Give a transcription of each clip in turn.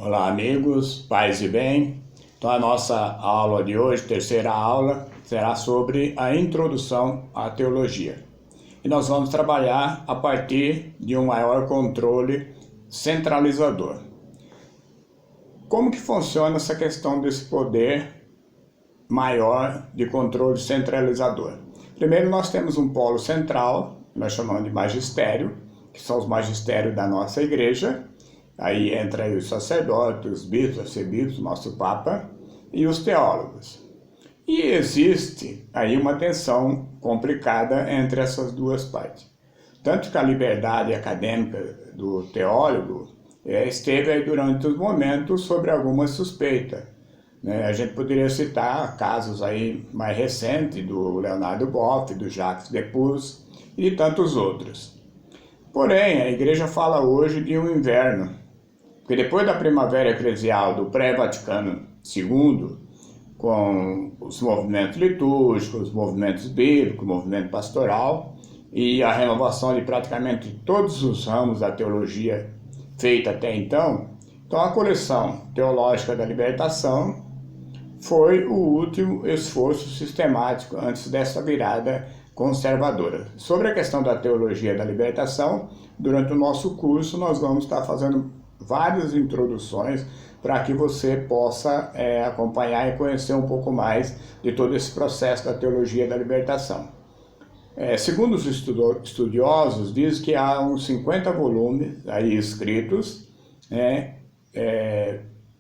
Olá amigos, paz e bem. Então a nossa aula de hoje, terceira aula, será sobre a introdução à teologia. E nós vamos trabalhar a partir de um maior controle centralizador. Como que funciona essa questão desse poder maior de controle centralizador? Primeiro nós temos um polo central, nós chamamos de magistério, que são os magistérios da nossa igreja. Aí entra aí os sacerdotes, os bispos, arcebispos, nosso Papa e os teólogos. E existe aí uma tensão complicada entre essas duas partes. Tanto que a liberdade acadêmica do teólogo esteve aí durante os momentos sobre alguma suspeita. A gente poderia citar casos aí mais recentes do Leonardo Boff, do Jacques Depuz e de tantos outros. Porém, a igreja fala hoje de um inverno, porque depois da primavera eclesial do pré-Vaticano II, com os movimentos litúrgicos, os movimentos bíblicos, o movimento pastoral e a renovação de praticamente todos os ramos da teologia feita até então, a coleção teológica da libertação foi o último esforço sistemático antes dessa virada conservadora. Sobre a questão da teologia da libertação, durante o nosso curso nós vamos estar fazendo várias introduções para que você possa acompanhar e conhecer um pouco mais de todo esse processo da teologia da libertação. Segundo os estudiosos, diz que há uns 50 volumes aí escritos,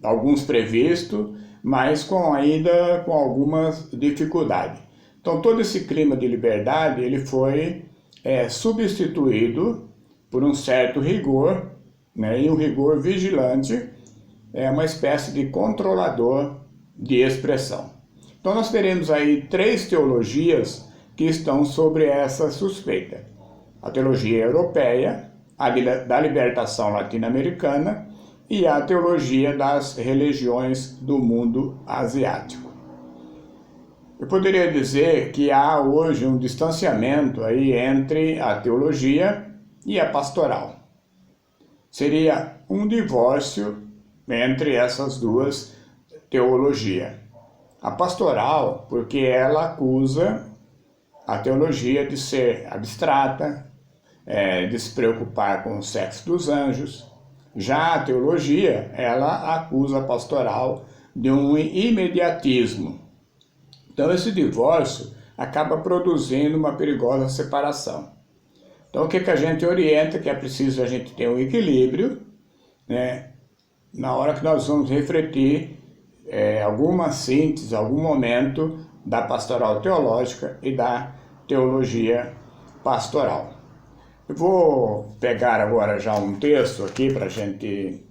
alguns previstos, mas ainda com algumas dificuldades. Então todo esse clima de liberdade ele foi substituído por um certo rigor, e um rigor vigilante, uma espécie de controlador de expressão. Então nós teremos aí três teologias que estão sobre essa suspeita. A teologia europeia, a da libertação latino-americana e a teologia das religiões do mundo asiático. Eu poderia dizer que há hoje um distanciamento aí entre a teologia e a pastoral. Seria um divórcio entre essas duas teologias. A pastoral, porque ela acusa a teologia de ser abstrata, de se preocupar com o sexo dos anjos. Já a teologia, ela acusa a pastoral de um imediatismo. Então esse divórcio acaba produzindo uma perigosa separação. Então o que a gente orienta, que é preciso a gente ter um equilíbrio, na hora que nós vamos refletir alguma síntese, algum momento da pastoral teológica e da teologia pastoral. Eu vou pegar agora já um texto aqui para a gente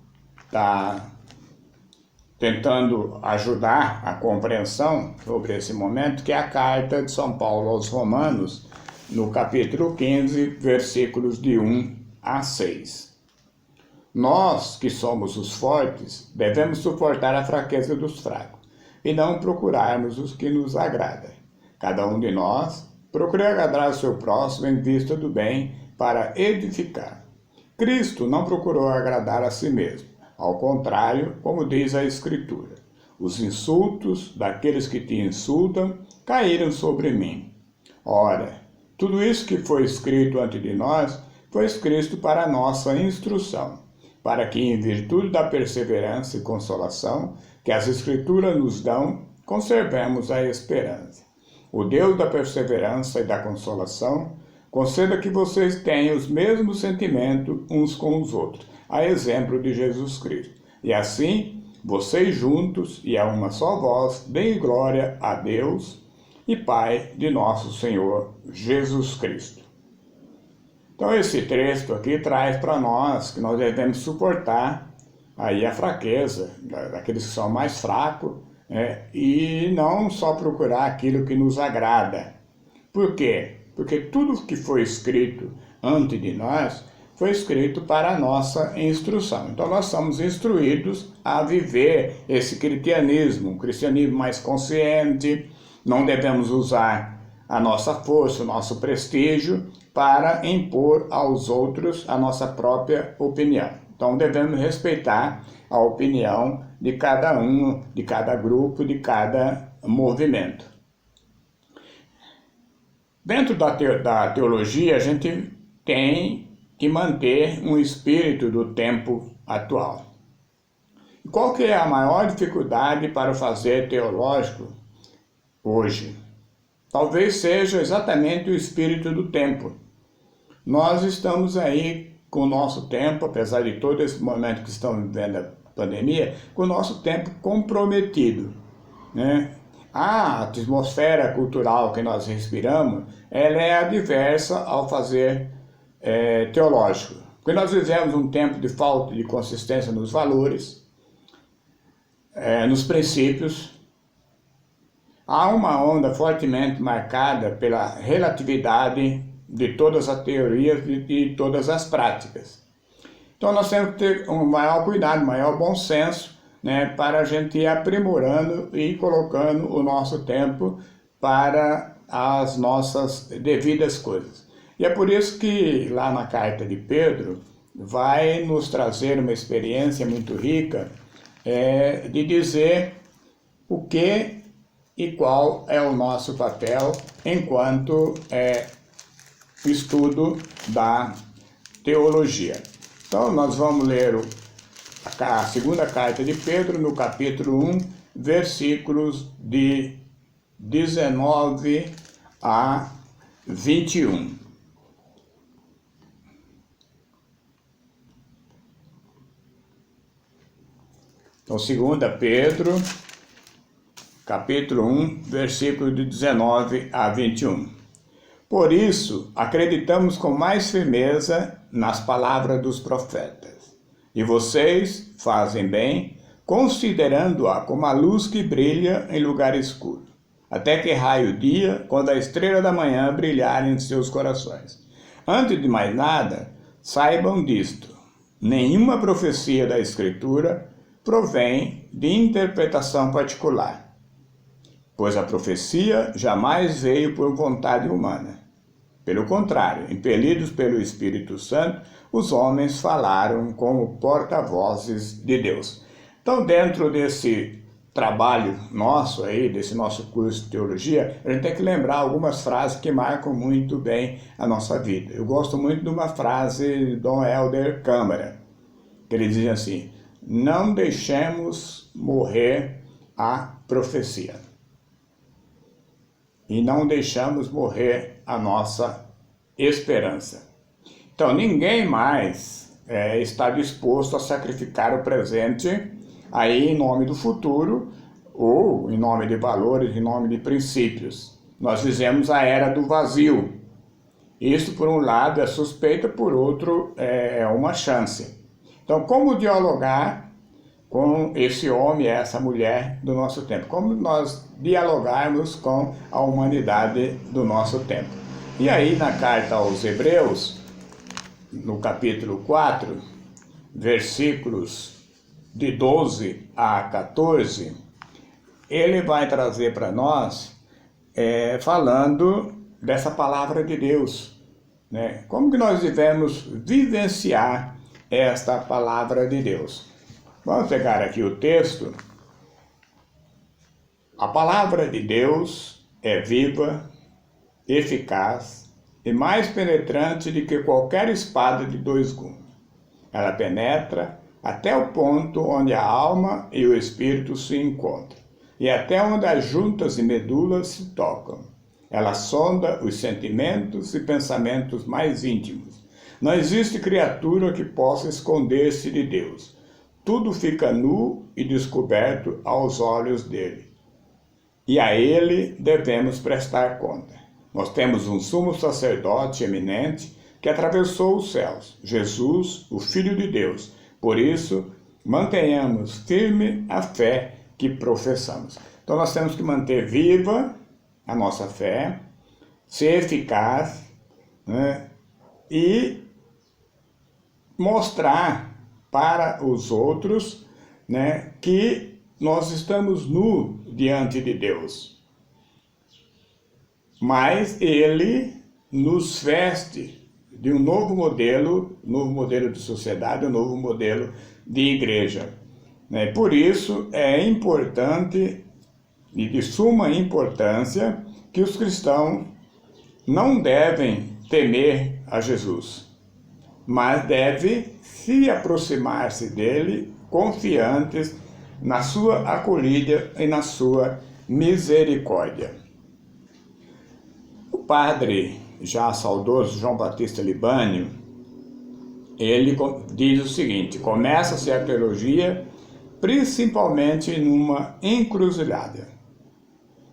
estar tentando ajudar a compreensão sobre esse momento, que é a carta de São Paulo aos Romanos, no capítulo 15, versículos de 1 a 6. Nós, que somos os fortes, devemos suportar a fraqueza dos fracos e não procurarmos os que nos agradam. Cada um de nós procure agradar o seu próximo em vista do bem para edificar. Cristo não procurou agradar a si mesmo. Ao contrário, como diz a Escritura, os insultos daqueles que te insultam caíram sobre mim. Ora, tudo isso que foi escrito antes de nós, foi escrito para a nossa instrução, para que, em virtude da perseverança e consolação que as Escrituras nos dão, conservemos a esperança. O Deus da perseverança e da consolação, conceda que vocês tenham os mesmos sentimentos uns com os outros, a exemplo de Jesus Cristo. E assim, vocês juntos e a uma só voz, deem glória a Deus e Pai de nosso Senhor Jesus Cristo. Então esse texto aqui traz para nós que nós devemos suportar aí a fraqueza daqueles que são mais fracos, e não só procurar aquilo que nos agrada. Por quê? Porque tudo que foi escrito antes de nós foi escrito para a nossa instrução. Então nós somos instruídos a viver esse cristianismo, um cristianismo mais consciente. Não devemos usar a nossa força, o nosso prestígio para impor aos outros a nossa própria opinião. Então devemos respeitar a opinião de cada um, de cada grupo, de cada movimento. Dentro da teologia, a gente tem que manter um espírito do tempo atual. E qual que é a maior dificuldade para o fazer teológico hoje? Talvez seja exatamente o espírito do tempo. Nós estamos aí com o nosso tempo, apesar de todo esse momento que estamos vivendo a pandemia, com o nosso tempo comprometido, né? A atmosfera cultural que nós respiramos, ela é adversa ao fazer teológico. Porque nós vivemos um tempo de falta de consistência nos valores, nos princípios. Há uma onda fortemente marcada pela relatividade de todas as teorias e de todas as práticas. Então nós temos que ter um maior cuidado, um maior bom senso, né, para a gente ir aprimorando e colocando o nosso tempo para as nossas devidas coisas. E é por isso que lá na carta de Pedro vai nos trazer uma experiência muito rica de dizer o que e qual é o nosso papel enquanto estudo da teologia. Então nós vamos ler a segunda carta de Pedro, no capítulo 1, versículos de 19 a 21. Então, 2 Pedro, capítulo 1, versículo de 19 a 21. Por isso, acreditamos com mais firmeza nas palavras dos profetas. E vocês fazem bem, considerando-a como a luz que brilha em lugar escuro, até que raie o dia, quando a estrela da manhã brilhar em seus corações. Antes de mais nada, saibam disto: nenhuma profecia da Escritura provém de interpretação particular, pois a profecia jamais veio por vontade humana. Pelo contrário, impelidos pelo Espírito Santo, os homens falaram como porta-vozes de Deus. Então, dentro desse trabalho nosso aí, desse nosso curso de teologia, a gente tem que lembrar algumas frases que marcam muito bem a nossa vida. Eu gosto muito de uma frase de Dom Helder Câmara, que ele diz assim: não deixemos morrer a profecia. E não deixamos morrer a nossa esperança. Então, ninguém mais está disposto a sacrificar o presente aí em nome do futuro, ou em nome de valores, em nome de princípios. Nós vivemos a era do vazio. Isso, por um lado, é suspeita, por outro, é uma chance. Então, como dialogar com esse homem e essa mulher do nosso tempo? Como nós dialogarmos com a humanidade do nosso tempo? E aí, na carta aos Hebreus, no capítulo 4, versículos de 12 a 14, ele vai trazer para nós, falando dessa palavra de Deus, né? Como que nós devemos vivenciar esta palavra de Deus? Vamos pegar aqui o texto. A palavra de Deus é viva, eficaz e mais penetrante do que qualquer espada de dois gumes. Ela penetra até o ponto onde a alma e o espírito se encontram, e até onde as juntas e medulas se tocam. Ela sonda os sentimentos e pensamentos mais íntimos. Não existe criatura que possa esconder-se de Deus. Tudo fica nu e descoberto aos olhos dele. E a ele devemos prestar conta. Nós temos um sumo sacerdote eminente que atravessou os céus, Jesus, o Filho de Deus. Por isso, mantenhamos firme a fé que professamos. Então nós temos que manter viva a nossa fé, ser eficaz, né, e mostrar para os outros, né, que nós estamos nus diante de Deus. Mas Ele nos veste de um novo modelo de sociedade, um novo modelo de igreja. né? Por isso é importante e de suma importância que os cristãos não devem temer a Jesus, mas devem se aproximar-se dele confiantes na sua acolhida e na sua misericórdia. O padre já saudoso João Batista Libânio, ele diz o seguinte: começa-se a teologia principalmente numa encruzilhada.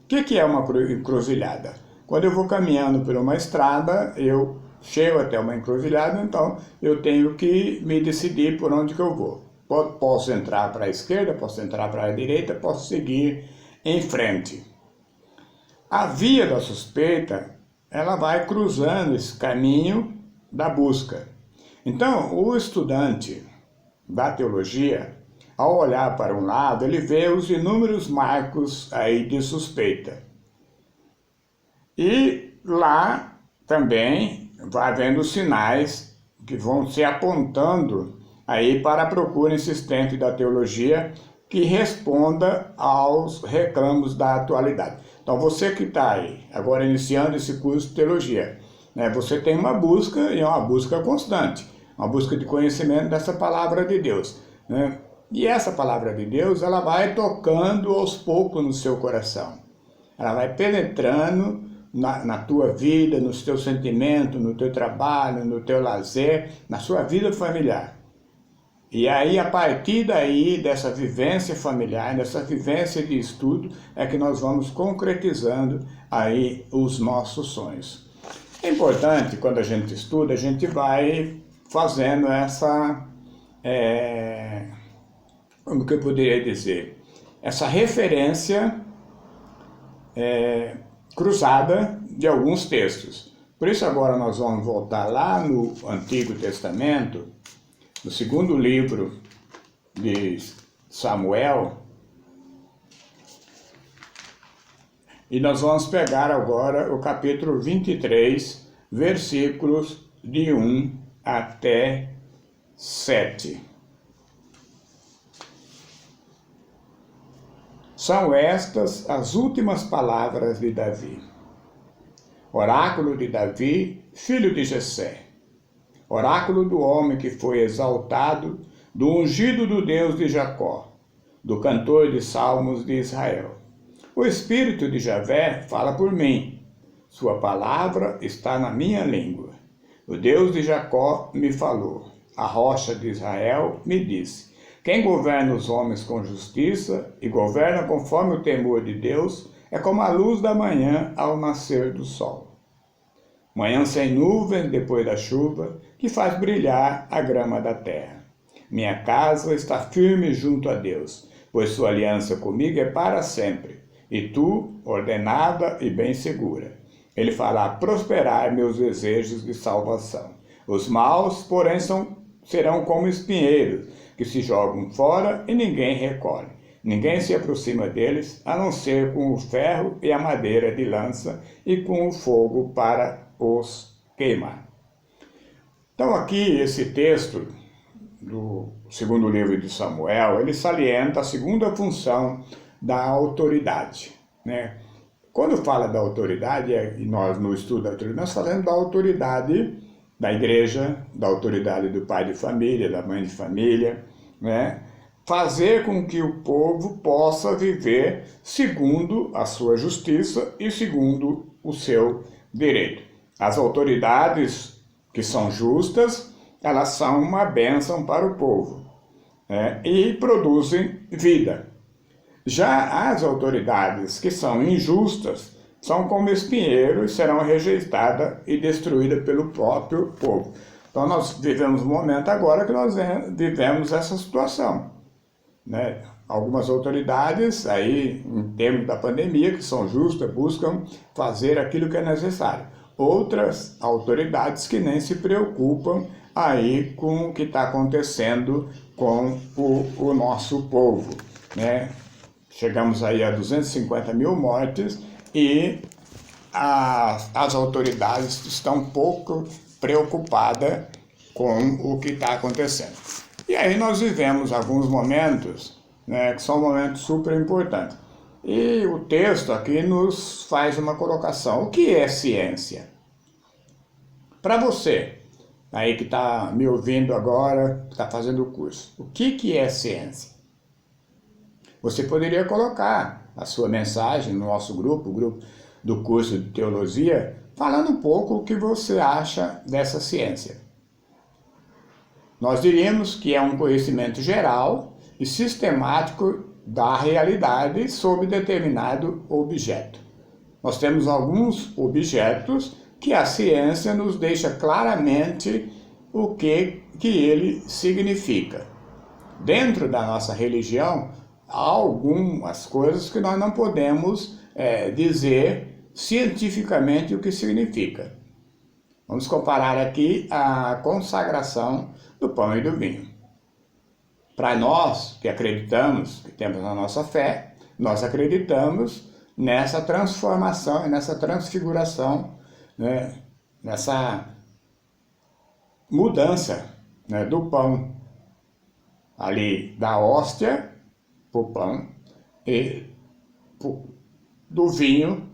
O que é uma encruzilhada? Quando eu vou caminhando por uma estrada, eu chego até uma encruzilhada, então eu tenho que me decidir por onde que eu vou. Posso entrar para a esquerda, posso entrar para a direita, posso seguir em frente. A via da suspeita, ela vai cruzando esse caminho da busca. Então, o estudante da teologia, ao olhar para um lado, ele vê os inúmeros marcos aí de suspeita. E lá também vai vendo sinais que vão se apontando aí para a procura insistente da teologia que responda aos reclamos da atualidade. Então você que está aí, agora iniciando esse curso de teologia, né, você tem uma busca, e é uma busca constante, uma busca de conhecimento dessa palavra de Deus, né? E essa palavra de Deus, ela vai tocando aos poucos no seu coração. Ela vai penetrando na tua vida, nos teus sentimentos, no teu trabalho, no teu lazer, na sua vida familiar. E aí, a partir daí, dessa vivência familiar, dessa vivência de estudo, é que nós vamos concretizando aí os nossos sonhos. É importante, quando a gente estuda, a gente vai fazendo essa... como que eu poderia dizer? Essa referência cruzada de alguns textos. Por isso agora nós vamos voltar lá no Antigo Testamento, no segundo livro de Samuel, e nós vamos pegar agora o capítulo 23, versículos de 1 até 7. São estas as últimas palavras de Davi. Oráculo de Davi, filho de Jessé. Oráculo do homem que foi exaltado, do ungido do Deus de Jacó, do cantor de salmos de Israel. O Espírito de Javé fala por mim. Sua palavra está na minha língua. O Deus de Jacó me falou. A rocha de Israel me disse. Quem governa os homens com justiça e governa conforme o temor de Deus é como a luz da manhã ao nascer do sol. Manhã sem nuvens depois da chuva, que faz brilhar a grama da terra. Minha casa está firme junto a Deus, pois sua aliança comigo é para sempre, e tu, ordenada e bem segura. Ele fará prosperar meus desejos de salvação. Os maus, porém, serão como espinheiros, que se jogam fora e ninguém recolhe. Ninguém se aproxima deles, a não ser com o ferro e a madeira de lança e com o fogo para os queimar. Então aqui esse texto do segundo livro de Samuel, ele salienta a segunda função da autoridade, né? Quando fala da autoridade, e nós no estudo da autoridade, nós falamos da autoridade da igreja, da autoridade do pai de família, da mãe de família, né? Fazer com que o povo possa viver segundo a sua justiça e segundo o seu direito. As autoridades que são justas, elas são uma bênção para o povo, né? E produzem vida. Já as autoridades que são injustas são como espinheiros e serão rejeitadas e destruídas pelo próprio povo. Então nós vivemos um momento agora que nós vivemos essa situação, né? Algumas autoridades aí, em termos da pandemia, que são justas, buscam fazer aquilo que é necessário. Outras autoridades que nem se preocupam aí com o que está acontecendo com o nosso povo, né? Chegamos aí a 250 mil mortes e as autoridades estão um pouco preocupadas com o que está acontecendo. E aí nós vivemos alguns momentos né, que são momentos super importantes. E o texto aqui nos faz uma colocação. O que é ciência? Para você, aí que está me ouvindo agora, que está fazendo o curso, o que é ciência? Você poderia colocar a sua mensagem no nosso grupo, o grupo do curso de teologia, falando um pouco o que você acha dessa ciência. Nós diríamos que é um conhecimento geral e sistemático da realidade sobre determinado objeto. Nós temos alguns objetos que a ciência nos deixa claramente o que ele significa. Dentro da nossa religião, há algumas coisas que nós não podemos dizer cientificamente o que significa. Vamos comparar aqui a consagração do pão e do vinho. Para nós que acreditamos, que temos a nossa fé, nós acreditamos nessa transformação e nessa transfiguração, né, nessa mudança, né, do pão, ali da hóstia para o pão e do vinho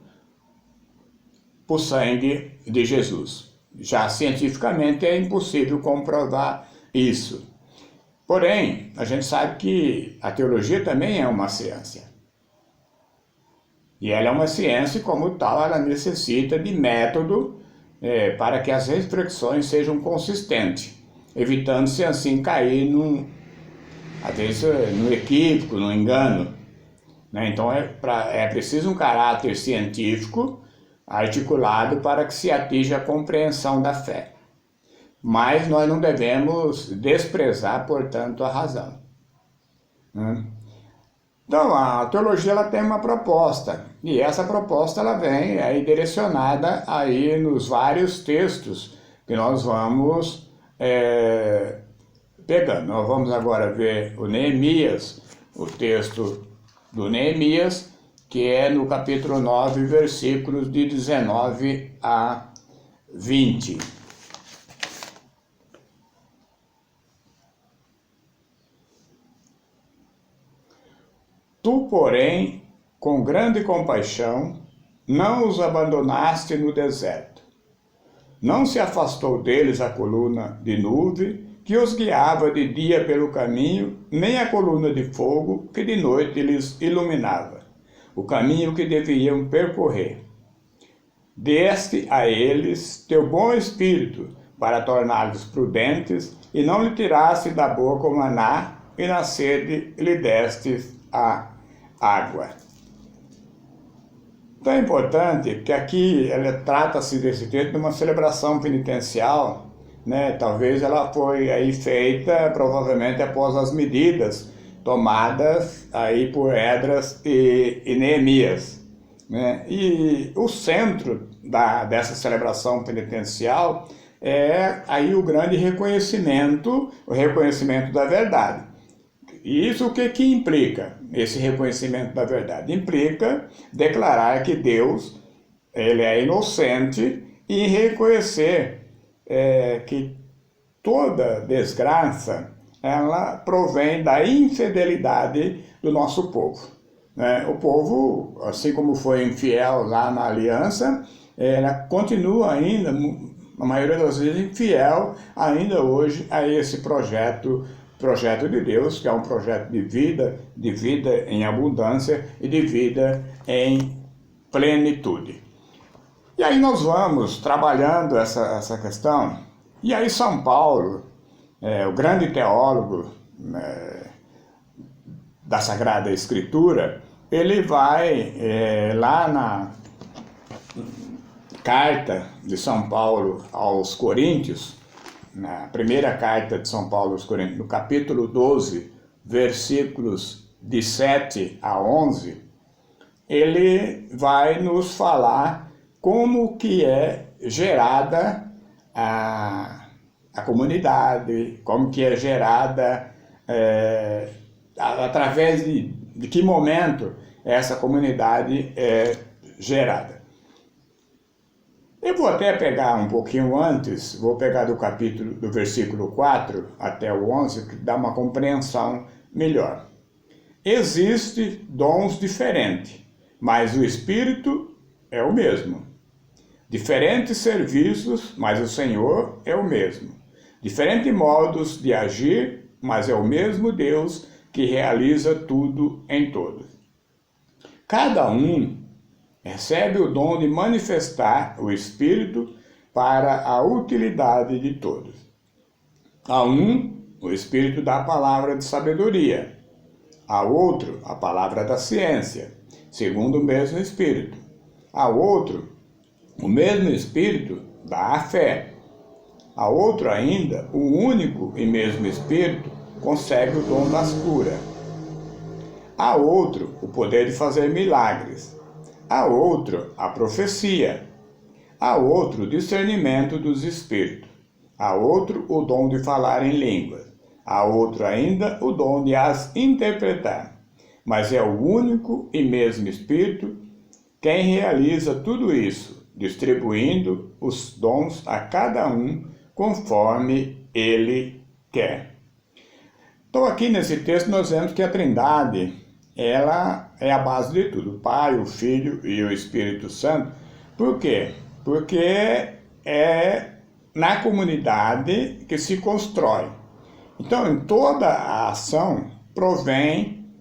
para o sangue de Jesus. Já cientificamente é impossível comprovar isso. Porém, a gente sabe que a teologia também é uma ciência. E ela é uma ciência e, como tal, ela necessita de método para que as reflexões sejam consistentes, evitando-se assim cair às vezes no equívoco, no engano. Né? Então é preciso um caráter científico articulado para que se atinja a compreensão da fé. Mas nós não devemos desprezar, portanto, a razão. Então, a teologia ela tem uma proposta, e essa proposta ela vem aí direcionada aí nos vários textos que nós vamos pegando. Nós vamos agora ver o Neemias, o texto do Neemias, que é no capítulo 9, versículos de 19 a 20. Tu, porém, com grande compaixão, não os abandonaste no deserto. Não se afastou deles a coluna de nuvem que os guiava de dia pelo caminho, nem a coluna de fogo que de noite lhes iluminava o caminho que deviam percorrer. Deste a eles teu bom espírito para torná-los prudentes, e não lhe tiraste da boca o maná, e na sede lhe destes a água. Então é importante que aqui trata-se desse texto de uma celebração penitencial, né? Talvez ela foi aí feita provavelmente após as medidas tomadas aí por Esdras e Neemias, né? E o centro dessa celebração penitencial é aí o grande reconhecimento, o reconhecimento da verdade. E isso o que implica, esse reconhecimento da verdade? Implica declarar que Deus ele é inocente e reconhecer que toda desgraça ela provém da infidelidade do nosso povo. O povo, assim como foi infiel lá na aliança, ela continua ainda, a maioria das vezes, infiel ainda hoje a esse projeto de Deus, que é um projeto de vida em abundância e de vida em plenitude. E aí nós vamos trabalhando essa questão, e aí São Paulo, o grande teólogo da Sagrada Escritura, ele vai lá na carta de São Paulo aos Coríntios, na primeira carta de São Paulo aos Coríntios, no capítulo 12, versículos de 7 a 11, ele vai nos falar como que é gerada a comunidade, como que é gerada, através de que momento essa comunidade é gerada. Eu vou até pegar um pouquinho antes, vou pegar do versículo 4 até o 11, que dá uma compreensão melhor. Existem dons diferentes, mas o Espírito é o mesmo. Diferentes serviços, mas o Senhor é o mesmo. Diferentes modos de agir, mas é o mesmo Deus que realiza tudo em todos. Cada um recebe o dom de manifestar o Espírito para a utilidade de todos. A um, o Espírito da palavra de sabedoria. A outro, a palavra da ciência, segundo o mesmo Espírito. A outro, o mesmo Espírito dá a fé. A outro ainda, o único e mesmo Espírito concede o dom das curas. A outro, o poder de fazer milagres. A outro, a profecia. A outro, o discernimento dos Espíritos. A outro, o dom de falar em línguas. A outro ainda, o dom de as interpretar. Mas é o único e mesmo Espírito quem realiza tudo isso, distribuindo os dons a cada um conforme ele quer. Então aqui nesse texto nós vemos que a Trindade, ela é a base de tudo, o Pai, o Filho e o Espírito Santo. Por quê? Porque é na comunidade que se constrói. Então, em toda a ação provém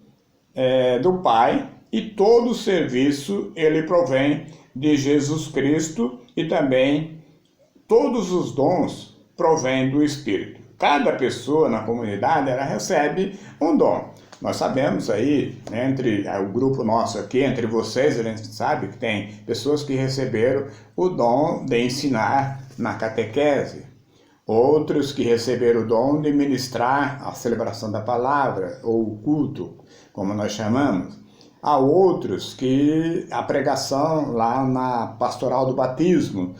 do Pai e todo o serviço ele provém de Jesus Cristo e também todos os dons provêm do Espírito. Cada pessoa na comunidade ela recebe um dom. Nós sabemos aí, né, entre o grupo nosso aqui, entre vocês, a gente sabe que tem pessoas que receberam o dom de ensinar na catequese, outros que receberam o dom de ministrar a celebração da palavra, ou o culto, como nós chamamos. Há outros que a pregação lá na pastoral do batismo,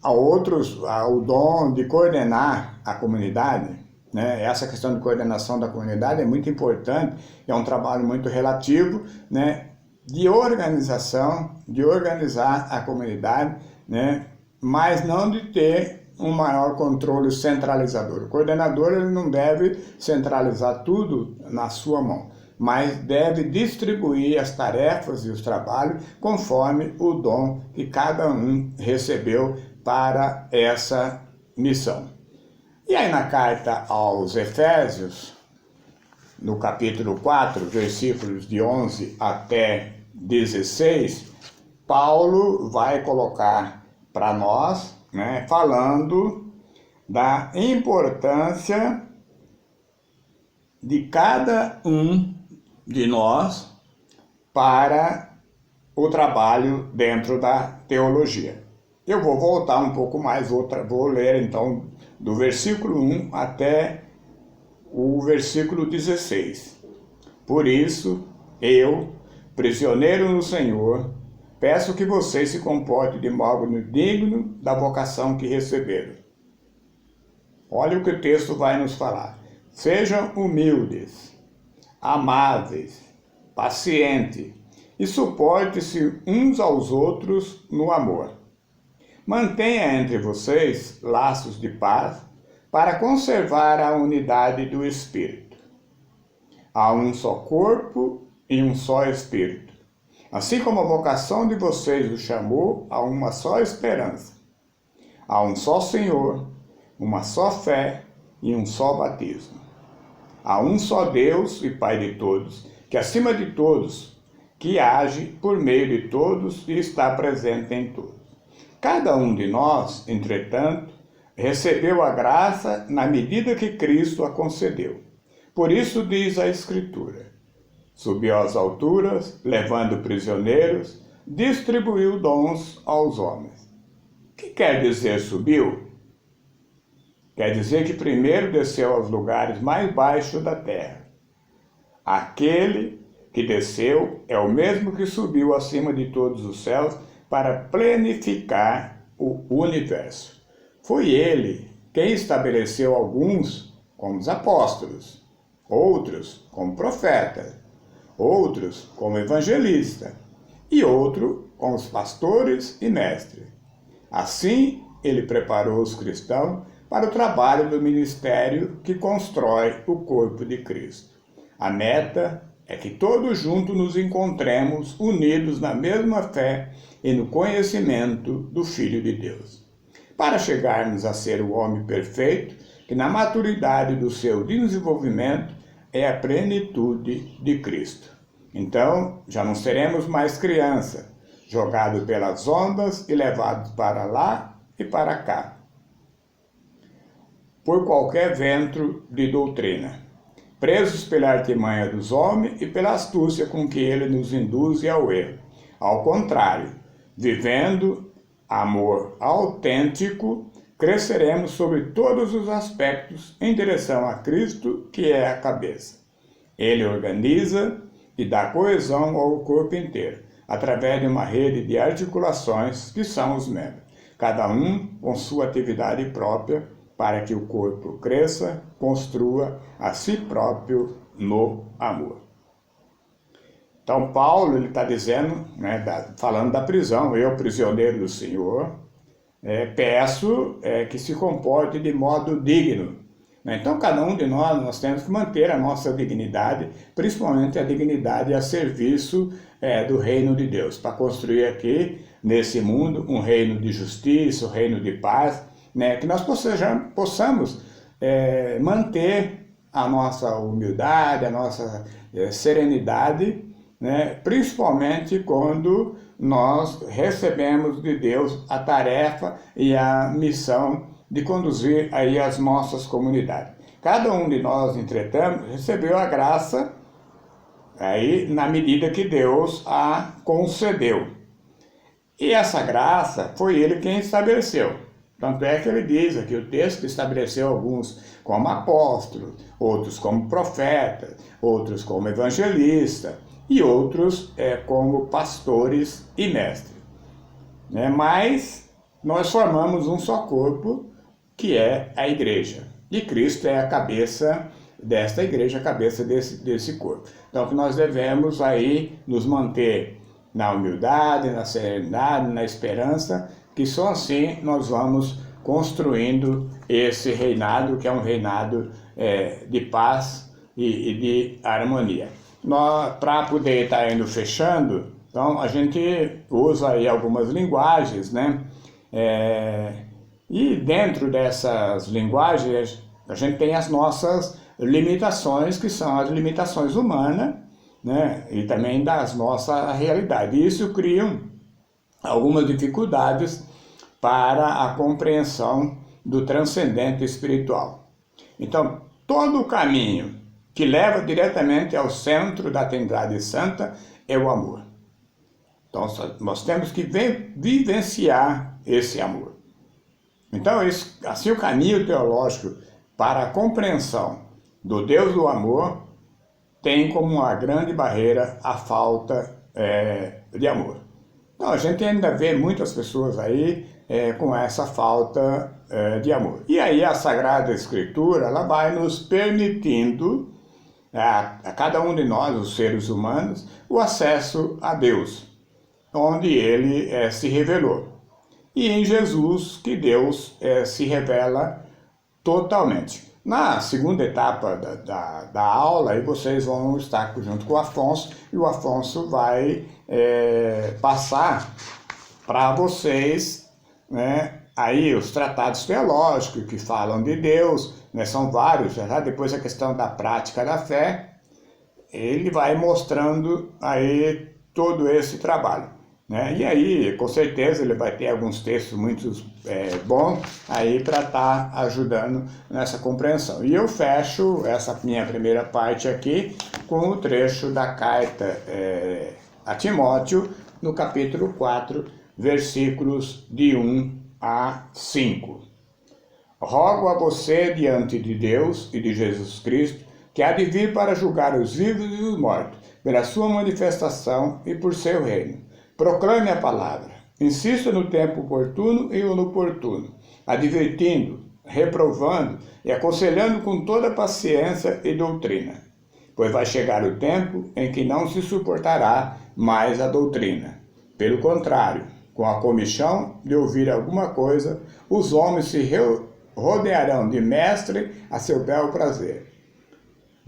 há outros o dom de coordenar a comunidade. Né? Essa questão de coordenação da comunidade é muito importante, é um trabalho muito relativo, né? De organização, de organizar a comunidade, né? Mas não de ter um maior controle centralizador. O coordenador ele não deve centralizar tudo na sua mão, mas deve distribuir as tarefas e os trabalhos conforme o dom que cada um recebeu para essa missão. E aí na carta aos Efésios, no capítulo 4, versículos de 11 até 16, Paulo vai colocar para nós, né, falando da importância de cada um de nós para o trabalho dentro da teologia. Eu vou voltar um pouco mais, vou ler então do versículo 1 até o versículo 16. Por isso, eu, prisioneiro no Senhor, peço que vocês se comportem de modo digno da vocação que receberam. Olha o que o texto vai nos falar. Sejam humildes, amáveis, pacientes e suportem-se uns aos outros no amor. Mantenha entre vocês laços de paz para conservar a unidade do Espírito. Há um só corpo e um só Espírito, assim como a vocação de vocês o chamou a uma só esperança. Há um só Senhor, uma só fé e um só batismo. Há um só Deus e Pai de todos, que acima de todos, que age por meio de todos e está presente em todos. Cada um de nós, entretanto, recebeu a graça na medida que Cristo a concedeu. Por isso diz a Escritura: subiu às alturas, levando prisioneiros, distribuiu dons aos homens. O que quer dizer subiu? Quer dizer que primeiro desceu aos lugares mais baixos da terra. Aquele que desceu é o mesmo que subiu acima de todos os céus para planificar o universo. Foi ele quem estabeleceu alguns como os apóstolos, outros como profetas, outros como evangelistas e outros como os pastores e mestres. Assim, ele preparou os cristãos para o trabalho do ministério que constrói o corpo de Cristo. A meta é que todos juntos nos encontremos unidos na mesma fé e no conhecimento do Filho de Deus, para chegarmos a ser o homem perfeito, que na maturidade do seu desenvolvimento é a plenitude de Cristo. Então, já não seremos mais criança, jogados pelas ondas e levados para lá e para cá, por qualquer vento de doutrina, presos pela artimanha dos homens e pela astúcia com que ele nos induz ao erro. Ao contrário, vivendo amor autêntico, cresceremos sobre todos os aspectos em direção a Cristo, que é a cabeça. Ele organiza e dá coesão ao corpo inteiro, através de uma rede de articulações que são os membros, cada um com sua atividade própria, para que o corpo cresça, construa a si próprio no amor. Então Paulo ele está dizendo, falando da prisão, eu, prisioneiro do Senhor, peço que se comporte de modo digno. Então cada um de nós temos que manter a nossa dignidade, principalmente a dignidade a serviço do reino de Deus, para construir aqui, nesse mundo, um reino de justiça, um reino de paz, que nós possamos manter a nossa humildade, a nossa serenidade, principalmente quando nós recebemos de Deus a tarefa e a missão de conduzir aí as nossas comunidades. Cada um de nós, entretanto, recebeu a graça aí na medida que Deus a concedeu. E essa graça foi Ele quem estabeleceu. Tanto é que ele diz aqui, o texto estabeleceu alguns como apóstolos, outros como profetas, outros como evangelistas e outros como pastores e mestres. Mas nós formamos um só corpo, que é a igreja. E Cristo é a cabeça desta igreja, a cabeça desse corpo. Então que nós devemos aí nos manter na humildade, na serenidade, na esperança, que só assim nós vamos construindo esse reinado, que é um reinado de paz e de harmonia. Para poder estar indo fechando, então a gente usa aí algumas linguagens, e dentro dessas linguagens a gente tem as nossas limitações, que são as limitações humanas, e também das nossas realidades. E isso cria algumas dificuldades para a compreensão do transcendente espiritual. Então, todo o caminho que leva diretamente ao centro da Trindade Santa é o amor. Então, nós temos que vivenciar esse amor. Então, assim, o caminho teológico para a compreensão do Deus do amor tem como uma grande barreira a falta de amor. Então, a gente ainda vê muitas pessoas aí com essa falta de amor. E aí a Sagrada Escritura ela vai nos permitindo, a cada um de nós, os seres humanos, o acesso a Deus, onde Ele se revelou. E em Jesus que Deus se revela totalmente. Na segunda etapa da aula, aí vocês vão estar junto com o Afonso, e o Afonso vai passar para vocês, aí os tratados teológicos que falam de Deus, são vários, já depois a questão da prática da fé, ele vai mostrando aí todo esse trabalho. E aí, com certeza, ele vai ter alguns textos muito bons aí para estar ajudando nessa compreensão. E eu fecho essa minha primeira parte aqui com o trecho da carta a Timóteo, no capítulo 4, versículos de 1 a 5. Rogo a você, diante de Deus e de Jesus Cristo, que há de vir para julgar os vivos e os mortos, pela sua manifestação e por seu reino. Proclame a palavra, insista no tempo oportuno e inoportuno, advertindo, reprovando e aconselhando com toda paciência e doutrina. Pois vai chegar o tempo em que não se suportará mais a doutrina. Pelo contrário, com a comichão de ouvir alguma coisa, os homens se rodearão de mestre a seu bel prazer,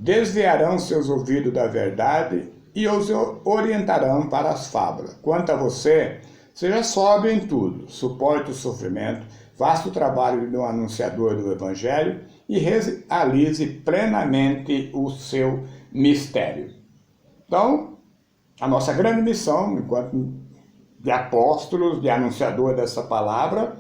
desviarão seus ouvidos da verdade e os orientarão para as fábulas. Quanto a você, seja sóbrio em tudo, suporte o sofrimento, faça o trabalho de um anunciador do Evangelho e realize plenamente o seu mistério. Então, a nossa grande missão, enquanto de apóstolos, de anunciador dessa palavra,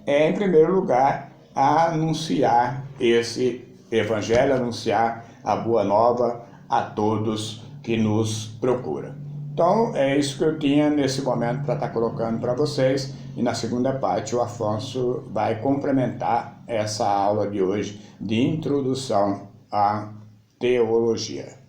é, em primeiro lugar, anunciar esse Evangelho, anunciar a boa nova a todos que nos procuram. Então, é isso que eu tinha nesse momento para estar colocando para vocês. E na segunda parte, o Afonso vai complementar essa aula de hoje de introdução à teologia.